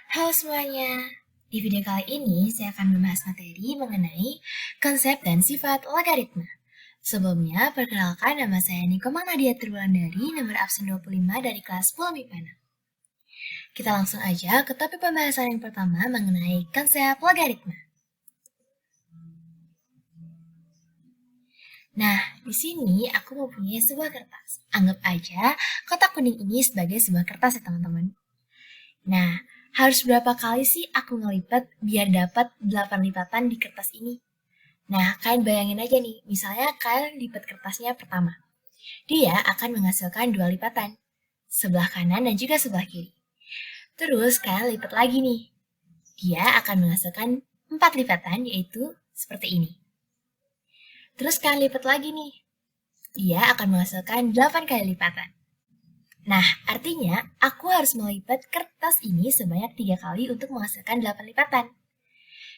Halo semuanya, di video kali ini saya akan membahas materi mengenai konsep dan sifat logaritma. Sebelumnya, perkenalkan nama saya Niko Nadia Triwulandari, nomor absen 25 dari kelas 10 MIPA 6. Kita langsung aja ke topik pembahasan yang pertama mengenai konsep logaritma. Nah, di sini aku mempunyai sebuah kertas. Anggap aja kotak kuning ini sebagai sebuah kertas ya teman-teman. Nah, harus berapa kali sih aku ngelipat biar dapat 8 lipatan di kertas ini? Nah, kalian bayangin aja nih, misalnya kalian lipat kertasnya pertama. Dia akan menghasilkan 2 lipatan, sebelah kanan dan juga sebelah kiri. Terus kalian lipat lagi nih. Dia akan menghasilkan 4 lipatan, yaitu seperti ini. Terus kalian lipat lagi nih. Dia akan menghasilkan 8 kali lipatan. Nah, artinya aku harus melipat kertas ini sebanyak 3 kali untuk menghasilkan 8 lipatan.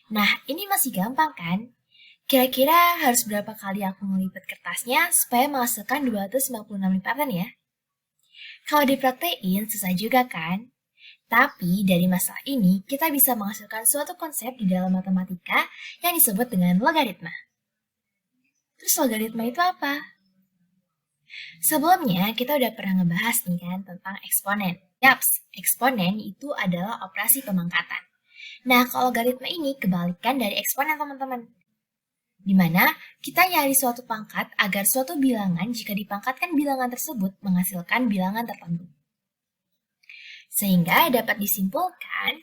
Nah, ini masih gampang kan? Kira-kira harus berapa kali aku melipat kertasnya supaya menghasilkan 256 lipatan ya? Kalau dipraktein susah juga kan? Tapi dari masalah ini kita bisa menghasilkan suatu konsep di dalam matematika yang disebut dengan logaritma. Terus logaritma itu apa? Sebelumnya kita udah pernah ngebahas nih kan tentang eksponen. Yaps, eksponen itu adalah operasi pemangkatan. Nah, kalau logaritma ini kebalikan dari eksponen teman-teman. Di mana kita nyari suatu pangkat agar suatu bilangan jika dipangkatkan bilangan tersebut menghasilkan bilangan tertentu. Sehingga dapat disimpulkan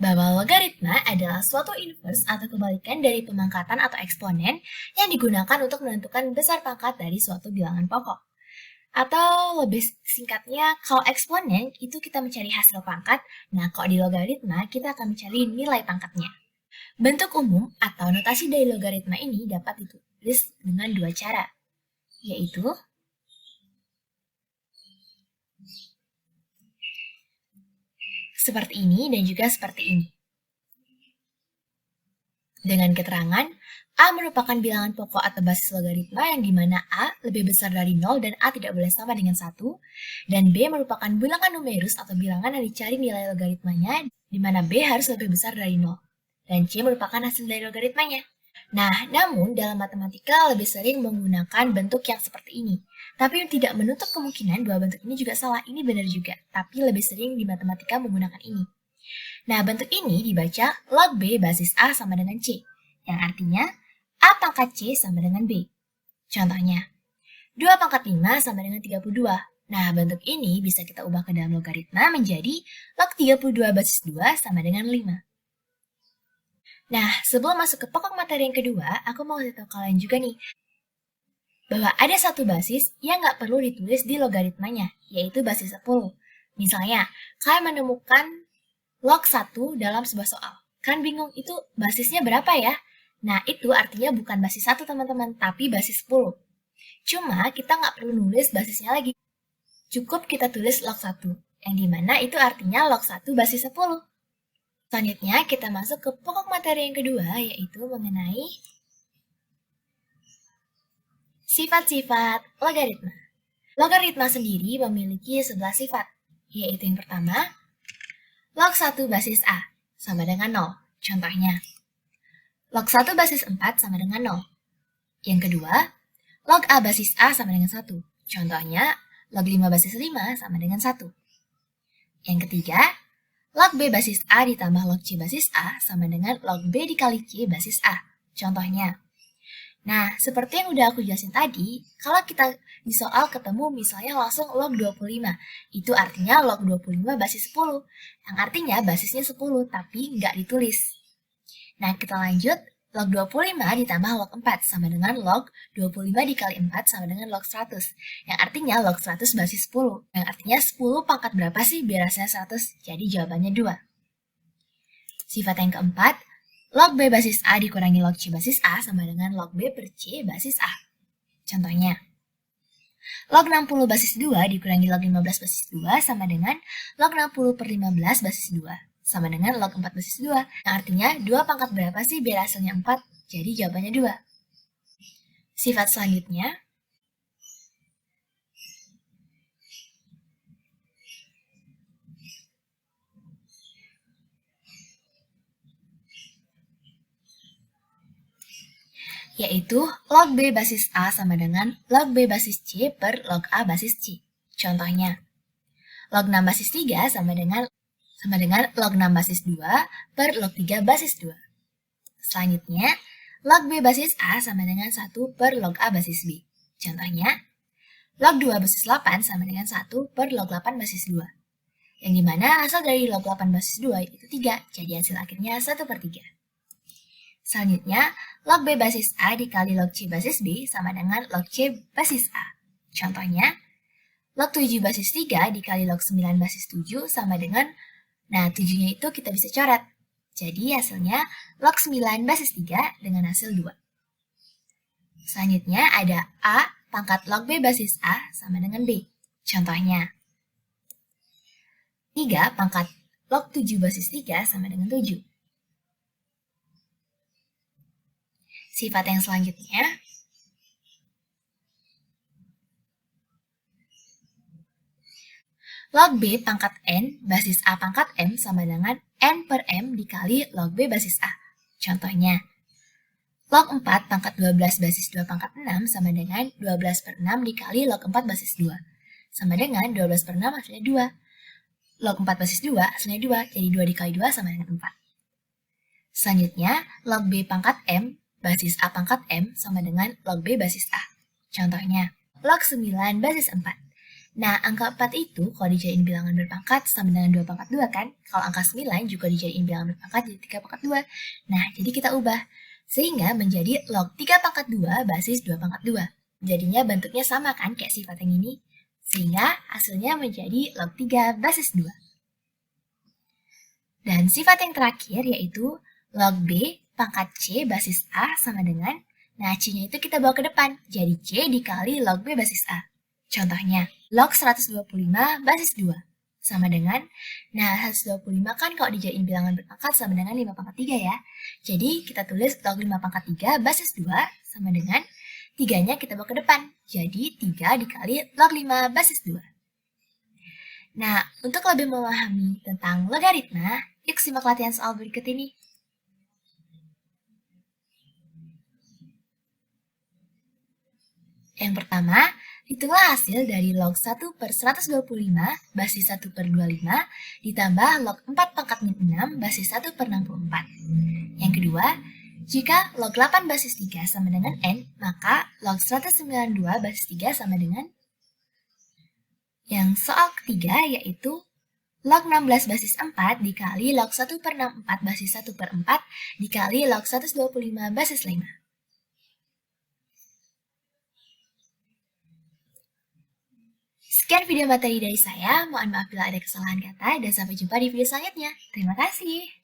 bahwa logaritma adalah suatu inverse atau kebalikan dari pemangkatan atau eksponen yang digunakan untuk menentukan besar pangkat dari suatu bilangan pokok. Atau lebih singkatnya, kalau eksponen itu kita mencari hasil pangkat, nah kalau di logaritma kita akan mencari nilai pangkatnya. Bentuk umum atau notasi dari logaritma ini dapat ditulis dengan dua cara, yaitu seperti ini dan juga seperti ini. Dengan keterangan, A merupakan bilangan pokok atau basis logaritma yang dimana A lebih besar dari 0 dan A tidak boleh sama dengan 1, dan B merupakan bilangan numerus atau bilangan yang dicari nilai logaritmanya dimana B harus lebih besar dari 0, dan C merupakan hasil dari logaritmanya. Nah, namun dalam matematika lebih sering menggunakan bentuk yang seperti ini. Tapi tidak menutup kemungkinan bahwa bentuk ini juga salah, ini benar juga. Tapi lebih sering di matematika menggunakan ini. Nah, bentuk ini dibaca log B basis A sama dengan C, yang artinya A pangkat C sama dengan B. Contohnya, 2 pangkat 5 sama dengan 32. Nah, bentuk ini bisa kita ubah ke dalam logaritma menjadi log 32 basis 2 sama dengan 5. Nah, sebelum masuk ke pokok materi yang kedua, aku mau kasih tahu kalian juga nih, bahwa ada satu basis yang nggak perlu ditulis di logaritmanya, yaitu basis 10. Misalnya, kalian menemukan log 1 dalam sebuah soal. Kan bingung, itu basisnya berapa ya? Nah, itu artinya bukan basis 1 teman-teman, tapi basis 10. Cuma kita nggak perlu nulis basisnya lagi. Cukup kita tulis log 1, yang dimana itu artinya log 1 basis 10. Selanjutnya kita masuk ke pokok materi yang kedua, yaitu mengenai sifat-sifat logaritma. Logaritma sendiri memiliki 11 sifat, yaitu yang pertama, log 1 basis A sama dengan 0. Contohnya, log 1 basis 4 sama dengan 0. Yang kedua, log A basis A sama dengan 1. Contohnya, log 5 basis 5 sama dengan 1. Yang ketiga, log B basis A ditambah log C basis A sama dengan log B dikali C basis A. Contohnya. Nah, seperti yang udah aku jelasin tadi, kalau kita di soal ketemu misalnya langsung log 25, itu artinya log 25 basis 10, yang artinya basisnya 10, tapi nggak ditulis. Nah, kita lanjut, log 25 ditambah log 4 sama dengan log 25 dikali 4 sama dengan log 100, yang artinya log 100 basis 10, yang artinya 10 pangkat berapa sih biar hasilnya 100, jadi jawabannya 2. Sifat yang keempat, log B basis A dikurangi log C basis A sama dengan log B per C basis A. Contohnya, log 60 basis 2 dikurangi log 15 basis 2 sama dengan log 60 per 15 basis 2. Sama dengan log 4 basis 2. Yang artinya 2 pangkat berapa sih biar hasilnya 4? Jadi jawabannya 2. Sifat selanjutnya, yaitu log B basis A sama dengan log B basis C per log A basis C. Contohnya, log 6 basis 3 sama dengan log 6 basis 2 per log 3 basis 2. Selanjutnya, log B basis A sama dengan 1 per log A basis B. Contohnya, log 2 basis 8 sama dengan 1 per log 8 basis 2. Yang dimana hasil dari log 8 basis 2 itu 3, jadi hasil akhirnya 1 per 3. Selanjutnya, log B basis A dikali log C basis B sama dengan log C basis A. Contohnya, log 7 basis 3 dikali log 9 basis 7 sama dengan, nah 7-nya itu kita bisa coret. Jadi hasilnya log 9 basis 3 dengan hasil 2. Selanjutnya ada A pangkat log B basis A sama dengan B. Contohnya, 3 pangkat log 7 basis 3 sama dengan 7. Sifat yang selanjutnya, log B pangkat N basis A pangkat M sama dengan N per M dikali log B basis A. Contohnya, log 4 pangkat 12 basis 2 pangkat 6 sama dengan 12 per 6 dikali log 4 basis 2. Sama dengan 12 per 6 hasilnya 2. Log 4 basis 2 hasilnya 2, jadi 2 dikali 2 sama dengan 4. Selanjutnya, log B pangkat M basis A pangkat M sama dengan log B basis A. Contohnya, log 9 basis 4. Nah, angka 4 itu kalau dijadiin bilangan berpangkat sama dengan 2 pangkat 2 kan? Kalau angka 9 juga dijadiin bilangan berpangkat jadi 3 pangkat 2. Nah, jadi kita ubah. Sehingga menjadi log 3 pangkat 2 basis 2 pangkat 2. Jadinya bentuknya sama kan kayak sifat yang ini? Sehingga hasilnya menjadi log 3 basis 2. Dan sifat yang terakhir yaitu log B pangkat C basis A sama dengan, nah C-nya itu kita bawa ke depan, jadi C dikali log B basis A. Contohnya, log 125 basis 2 sama dengan, nah 125 kan kalau dijadiin bilangan berpangkat sama dengan 5 pangkat 3 ya. Jadi kita tulis log 5 pangkat 3 basis 2 sama dengan 3-nya kita bawa ke depan, jadi 3 dikali log 5 basis 2. Nah, untuk lebih memahami tentang logaritma, yuk simak latihan soal berikut ini. Yang pertama, hitunglah hasil dari log 1 per 125 basis 1 per 25 ditambah log 4 pangkat min 6 basis 1 per 64. Yang kedua, jika log 8 basis 3 sama dengan N, maka log 192 basis 3 sama dengan. Yang soal ketiga yaitu log 16 basis 4 dikali log 1 per 64 basis 1 per 4 dikali log 125 basis 5. Sekian video materi dari saya, mohon maaf bila ada kesalahan kata dan sampai jumpa di video selanjutnya. Terima kasih.